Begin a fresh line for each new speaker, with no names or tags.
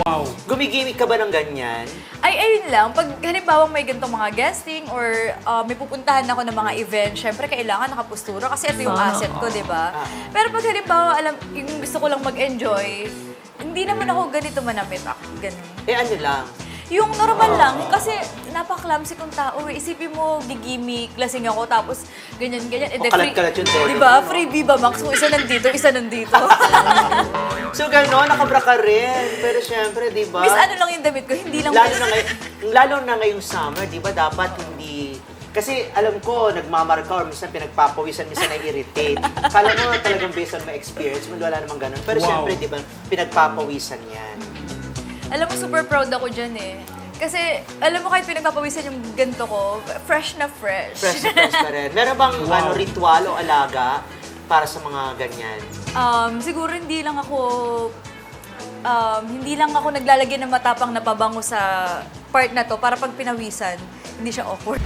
Wow!
Gumigimik ka ba ng ganyan?
Ay, ayun lang. Pag halimbawa may ganitong mga guesting or may pupuntahan ako ng mga event, syempre kailangan nakapustura kasi ito yung asset ko, di ba? Pero pag halimbawa, yung gusto ko lang mag-enjoy, hindi naman ako ganito manamit. Ganun.
Eh ano lang?
Yung normal lang, kasi napaka-clumsy kong tao. Isipin mo, gigimik, lasing ako, tapos ganyan-ganyan.
Kalat-kalat yung todo.
Diba? Free Viva Max. Kung isa nandito, isa nandito.
So gano'n, nakabra ka rin. Pero syempre, di ba?
Miss ano lang yung damit ko, hindi lang...
Lalo na ngayong summer, di ba, dapat hindi... Kasi alam ko, nagmamarka or minsan pinagpapawisan, minsan na-irritate. Kala mo talagang based on my experience, wala namang ganun. Pero syempre, di ba, pinagpapawisan yan.
Alam mo, super proud ako dyan eh. Kasi, alam mo kahit pinagpapawisan yung ganito ko, fresh na fresh.
Fresh na fresh pa rin. Meron bang ritual o alaga para sa mga ganyan?
Siguro hindi lang ako naglalagay ng matapang na pabango sa part na to para pag pinawisan, hindi siya awkward.